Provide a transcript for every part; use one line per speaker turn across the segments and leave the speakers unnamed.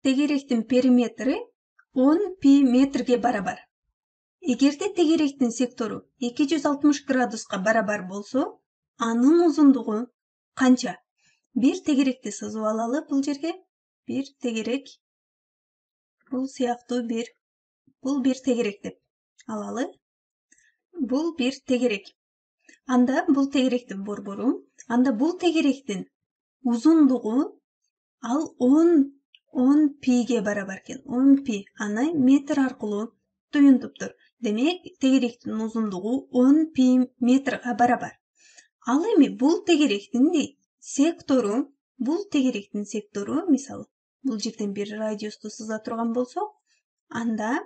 тегеректин периметри 10 пи метрге барабар. Эгерде тегеректин сектору 260 градуска барабар болсо, анын узундугу канча? Бир тегеректи сызып алалы бул жерге. Бир тегерек. Бул сыяктуу бул бир тегерек деп алалы. Бул бир тегерек. Анда бул тегеректин борбору, анда бул тегеректин узундугу ал 10 пиге барабар экен. 10 пи аны метр аркылуу туюнтуптур. Демек, тегеректин узундугу 10 пи метрге барабар. Ал эми бул тегеректин сектору, мисалы, бул жерден бир радиусту сыза турган болсок, анда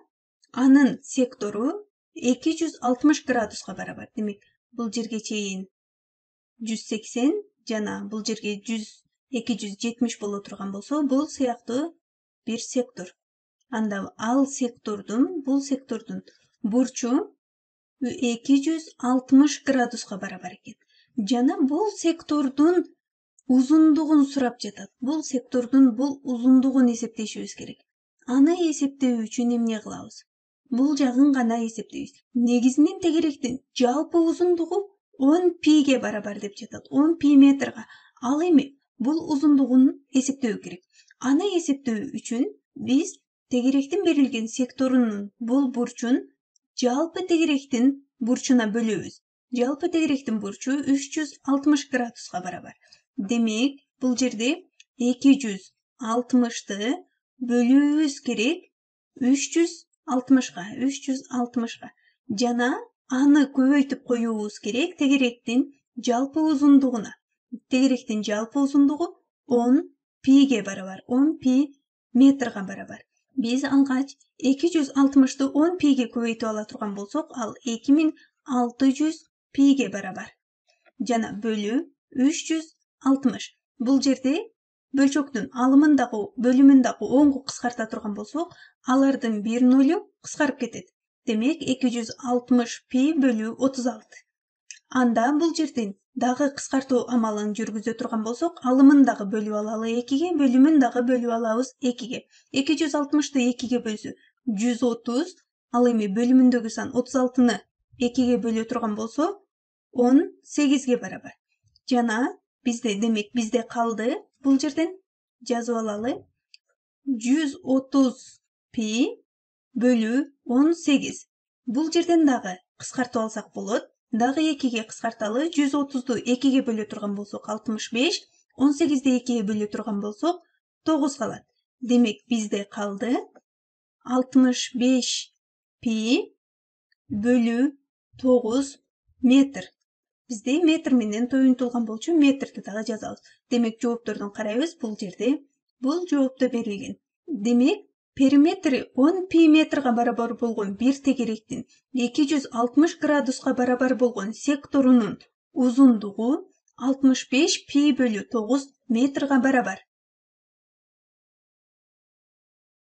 анын сектору 260 градуска барабар. Демек, бул жерге чейин 180 жана бул жерге 270 боло турган болсо, бул сыяктуу бир сектор. Анда бул сектордун бурчу 260 градуска барабар экен. Жана бул сектордун узундугун сурап жатат. Бул сектордун узундугун эсептешибиз керек. Аны эсептөө үчүн эмне кылабыз? Бул жагын гана эсептейбиз. Негизинен тегеректин жалпы узундугу 10 пиге барабар деп жатат. 10 пи метрге. Ал эми бул узундугун эсептөө керек. Аны эсептөө үчүн биз тегеректин берилген секторунун бул бурчун жалпы тегеректин бурчуна бөлөбүз. Жалпы тегеректин бурчу 360 градуска барабар. Демек, бул жерде 260-ты бөлүүбүз керек 360-га. Жана аны көбөйтүп коюубуз керек тегеректин жалпы узундугуна. Тегеректин жалпы узундугу 10 пиге барабар. 10 пи метрге барабар. Биз алгач 260-ты 10 пиге көбөйтүп ала турган болсок, ал 2600 пиге барабар. Жана бөлүү 360. Бул жерде бөлчөктүн алымындагы бөлүмүндагы 10-ку кыскарта турган болсок, алардын бир нолу кыскарып кетет. Демек, 260 пи бөлүү 36. Анда бул жерден дагы кыскартуу амалын жүргүзө турган болсок, алымын дагы бөлүп алалы 2-ге, бөлүмүн дагы бөлүп алабыз 2-ге. 260-ты 2-ге бөлсө 130, ал эми бөлүмүндөгү сан 36-ны 2-ге бөлө турган болсо 18-ге барабар. Жана бизде калды, бул жерден жазып алалы 130 пи бөлүү 18. Бул жерден дагы кыскартып алсак болот. Дагы 2-ге кыскарталы, 130-ду 2-ге бөлө турган болсок 65, 18-ди 2-ге бөлө турган болсок 9 калат. Демек, бизде калды 65 пи бөлүү 9 метр. Бизде метр менен тоюнтулган болчу, метрди дагы жазабыз. Демек, жооптордун карайбыз, бул жерде бул жоопто берилген. Демек, периметри 10 пи метрге барабар болгон бир тегеректин 260 градуска барабар болгон секторунун узундугу 65 пи бөлүү 9 метрге барабар.